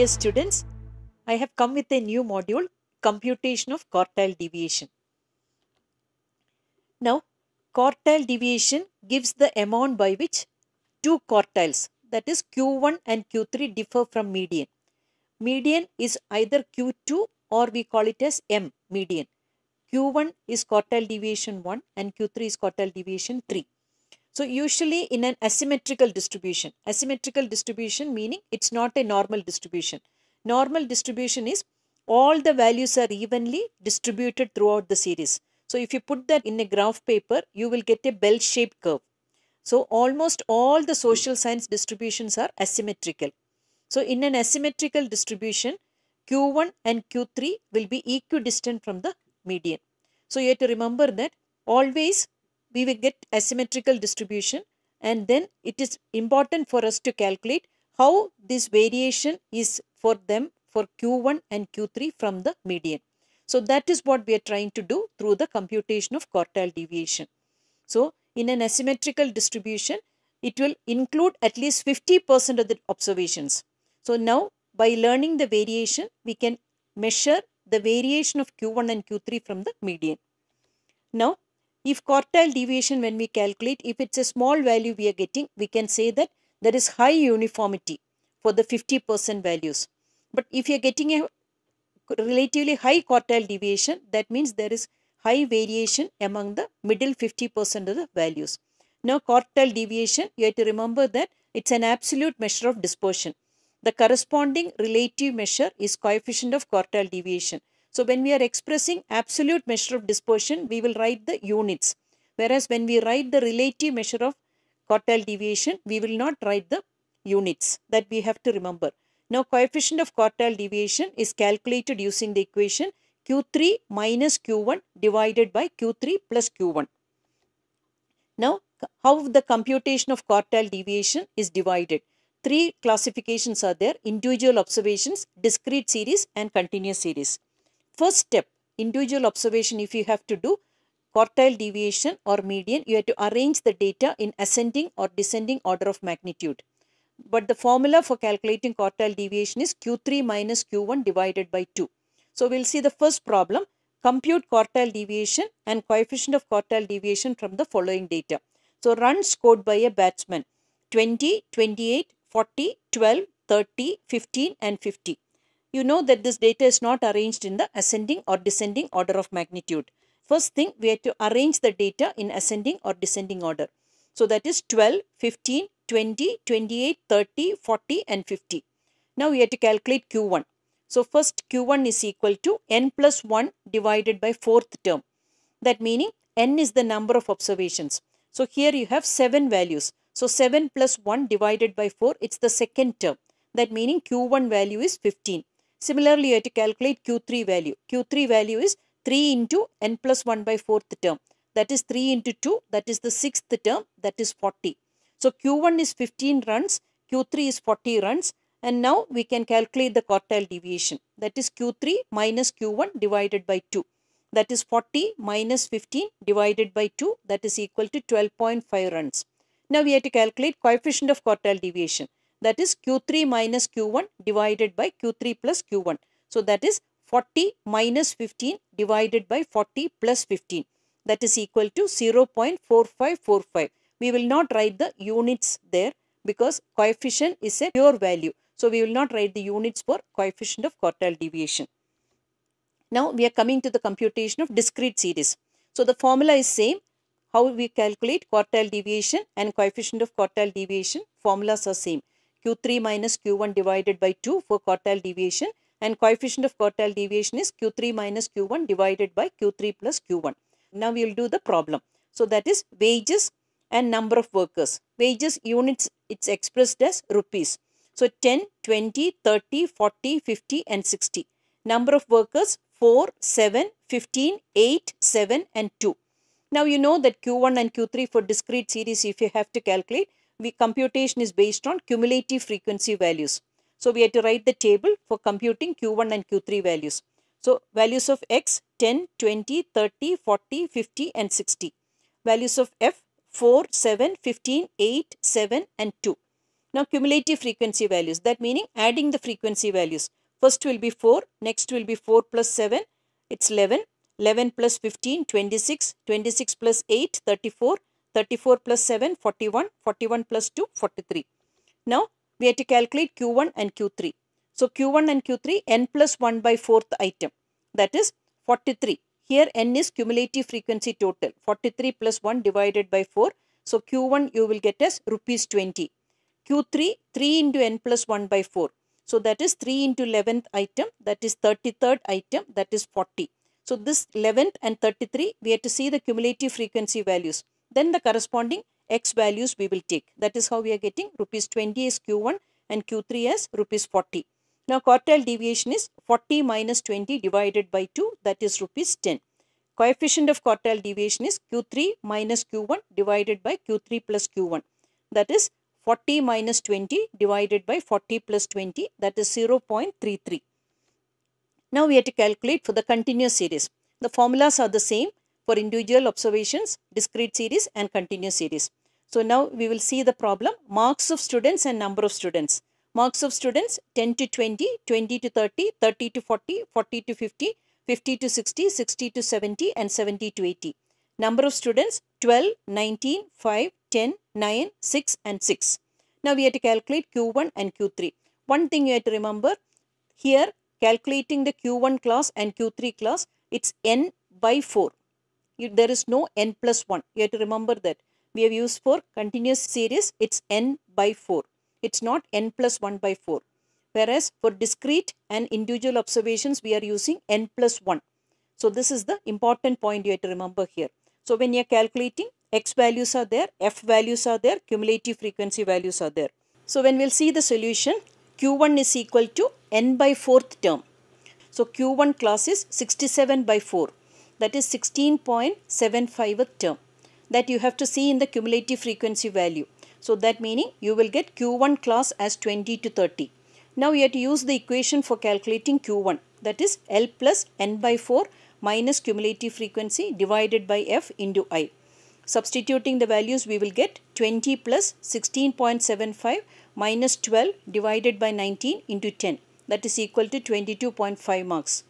Dear students, I have come with a new module, computation of quartile deviation. Now, quartile deviation gives the amount by which two quartiles, that is Q1 and Q3, differ from median. Median is either Q2 or we call it as M, median. Q1 is quartile deviation 1 and Q3 is quartile deviation 3. So usually in an asymmetrical distribution meaning it's not a normal distribution. Normal distribution is all the values are evenly distributed throughout the series. So if you put that in a graph paper, you will get a bell-shaped curve. So almost all the social science distributions are asymmetrical. So in an asymmetrical distribution, Q1 and Q3 will be equidistant from the median. So you have to remember that always we will get asymmetrical distribution, and then it is important for us to calculate how this variation is for them for Q1 and Q3 from the median. So that is what we are trying to do through the computation of quartile deviation. So in an asymmetrical distribution, it will include at least 50% of the observations. So now by learning the variation, we can measure the variation of Q1 and Q3 from the median. Now, if quartile deviation, when we calculate, if it's a small value we are getting, we can say that there is high uniformity for the 50% values. But if you are getting a relatively high quartile deviation, that means there is high variation among the middle 50% of the values. Now, quartile deviation, you have to remember that it's an absolute measure of dispersion. The corresponding relative measure is coefficient of quartile deviation. So when we are expressing absolute measure of dispersion, we will write the units. Whereas when we write the relative measure of quartile deviation, we will not write the units. That we have to remember. Now coefficient of quartile deviation is calculated using the equation Q3 minus Q1 divided by Q3 plus Q1. Now how the computation of quartile deviation is divided. Three classifications are there: individual observations, discrete series and continuous series. First step, individual observation, if you have to do quartile deviation or median, you have to arrange the data in ascending or descending order of magnitude. But the formula for calculating quartile deviation is Q3 minus Q1 divided by 2. So we'll see the first problem. Compute quartile deviation and coefficient of quartile deviation from the following data. So runs scored by a batsman: 20, 28, 40, 12, 30, 15 and 50. You know that this data is not arranged in the ascending or descending order of magnitude. First thing, we have to arrange the data in ascending or descending order. So that is 12, 15, 20, 28, 30, 40 and 50. Now we have to calculate Q1. So first Q1 is equal to n plus 1 divided by fourth term. That meaning n is the number of observations. So here you have 7 values. So 7 plus 1 divided by 4, it's the second term. That meaning Q1 value is 15. Similarly, you have to calculate Q3 value. Q3 value is 3 into n plus 1 by 4th term. That is 3 into 2, that is the 6th term, that is 40. So Q1 is 15 runs, Q3 is 40 runs, and now we can calculate the quartile deviation. That is Q3 minus Q1 divided by 2. That is 40 minus 15 divided by 2, that is equal to 12.5 runs. Now we have to calculate coefficient of quartile deviation. That is Q3 minus Q1 divided by Q3 plus Q1. So that is 40 minus 15 divided by 40 plus 15. That is equal to 0.4545. We will not write the units there because coefficient is a pure value. So we will not write the units for coefficient of quartile deviation. Now we are coming to the computation of discrete series. So the formula is same. How we calculate quartile deviation and coefficient of quartile deviation, formulas are same. Q3 minus Q1 divided by 2 for quartile deviation, and coefficient of quartile deviation is Q3 minus Q1 divided by Q3 plus Q1. Now we will do the problem. So that is wages and number of workers. Wages units, it's expressed as rupees. So 10, 20, 30, 40, 50 and 60. Number of workers 4, 7, 15, 8, 7 and 2. Now you know that Q1 and Q3 for discrete series, if you have to calculate, computation is based on cumulative frequency values. So we have to write the table for computing Q1 and Q3 values. So values of X 10, 20, 30, 40, 50 and 60. Values of F 4, 7, 15, 8, 7 and 2. Now cumulative frequency values, that meaning adding the frequency values. First will be 4, next will be 4 plus 7, it's 11, 11 plus 15, 26, 26 plus 8, 34, 34 plus 7, 41, 41 plus 2, 43. Now we have to calculate Q1 and Q3. So Q1 and Q3, n plus 1 by 4th item, that is 43. Here n is cumulative frequency total, 43 plus 1 divided by 4. So Q1 you will get as rupees 20. Q3, 3 into n plus 1 by 4. So that is 3 into 11th item, that is 33rd item, that is 40. So this 11th and 33, we have to see the cumulative frequency values. Then the corresponding x values we will take. That is how we are getting rupees 20 as Q1 and Q3 as rupees 40. Now quartile deviation is 40 minus 20 divided by 2, that is rupees 10. Coefficient of quartile deviation is Q3 minus Q1 divided by Q3 plus Q1. That is 40 minus 20 divided by 40 plus 20, that is 0.33. Now we have to calculate for the continuous series. The formulas are the same for individual observations, discrete series and continuous series. So now we will see the problem, marks of students and number of students. Marks of students 10 to 20, 20 to 30, 30 to 40, 40 to 50, 50 to 60, 60 to 70 and 70 to 80. Number of students 12, 19, 5, 10, 9, 6 and 6. Now we have to calculate Q1 and Q3. One thing you have to remember, here calculating the Q1 class and Q3 class, it's n by 4. There is no n plus 1. You have to remember that. We have used for continuous series, it's n by 4. It's not n plus 1 by 4. Whereas for discrete and individual observations, we are using n plus 1. So this is the important point you have to remember here. So when you are calculating, x values are there, f values are there, cumulative frequency values are there. So when we'll see the solution, Q1 is equal to n by 4th term. So Q1 class is 67 by 4. That is 16.75th term. That you have to see in the cumulative frequency value. So that meaning you will get Q1 class as 20 to 30. Now you have to use the equation for calculating Q1. That is L plus n by 4 minus cumulative frequency divided by f into I. Substituting the values, we will get 20 plus 16.75 minus 12 divided by 19 into 10. That is equal to 22.5 marks.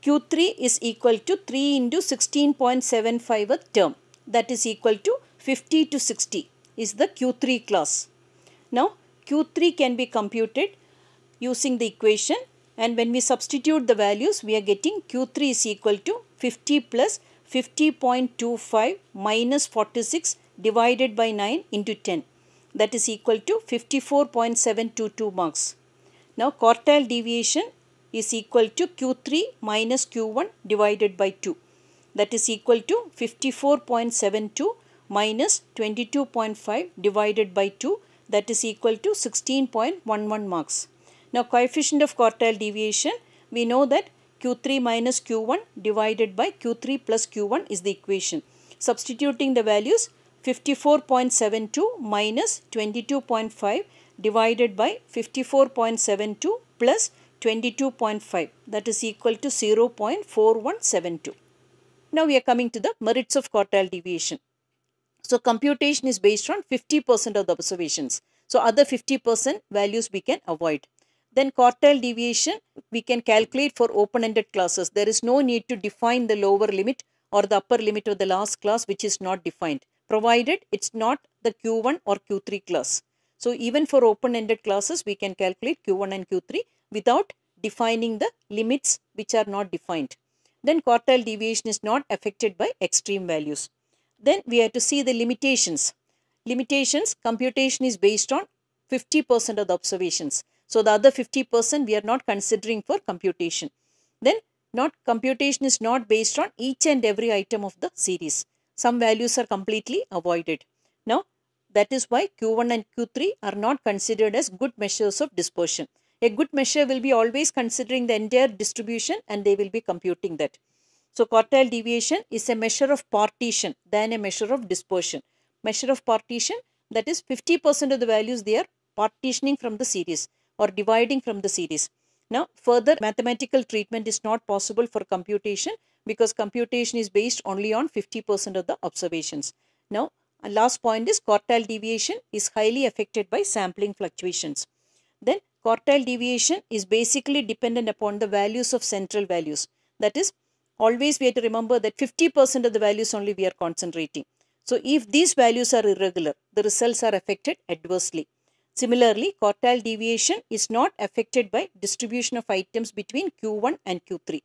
Q3 is equal to 3 into 16.75th term. That is equal to 50 to 60 is the Q3 class. Now Q3 can be computed using the equation, and when we substitute the values, we are getting Q3 is equal to 50 plus 50.25 minus 46 divided by 9 into 10. That is equal to 54.722 marks. Now quartile deviation is equal to Q3 minus Q1 divided by 2. That is equal to 54.72 minus 22.5 divided by 2. That is equal to 16.11 marks. Now coefficient of quartile deviation, we know that Q3 minus Q1 divided by Q3 plus Q1 is the equation. Substituting the values, 54.72 minus 22.5 divided by 54.72 plus 22.5, that is equal to 0.4172. Now we are coming to the merits of quartile deviation. So computation is based on 50% of the observations. So other 50% values we can avoid. Then quartile deviation we can calculate for open-ended classes. There is no need to define the lower limit or the upper limit of the last class which is not defined, provided it's not the Q1 or Q3 class. So even for open-ended classes we can calculate Q1 and Q3 without defining the limits which are not defined. Then quartile deviation is not affected by extreme values. Then we have to see the limitations. Limitations, computation is based on 50% of the observations. So the other 50% we are not considering for computation. Then computation is not based on each and every item of the series. Some values are completely avoided. Now that is why Q1 and Q3 are not considered as good measures of dispersion. A good measure will be always considering the entire distribution and they will be computing that. So quartile deviation is a measure of partition than a measure of dispersion. Measure of partition, that is 50% of the values they are partitioning from the series or dividing from the series. Now further mathematical treatment is not possible for computation because computation is based only on 50% of the observations. Now And last point is quartile deviation is highly affected by sampling fluctuations. Then quartile deviation is basically dependent upon the values of central values. That is, always we have to remember that 50% of the values only we are concentrating. So if these values are irregular, the results are affected adversely. Similarly, quartile deviation is not affected by distribution of items between Q1 and Q3.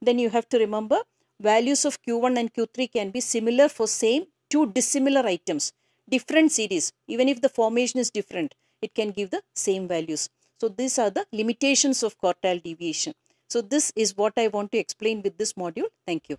Then you have to remember values of Q1 and Q3 can be similar for same two dissimilar items, different series. Even if the formation is different, it can give the same values. So these are the limitations of quartile deviation. So this is what I want to explain with this module. Thank you.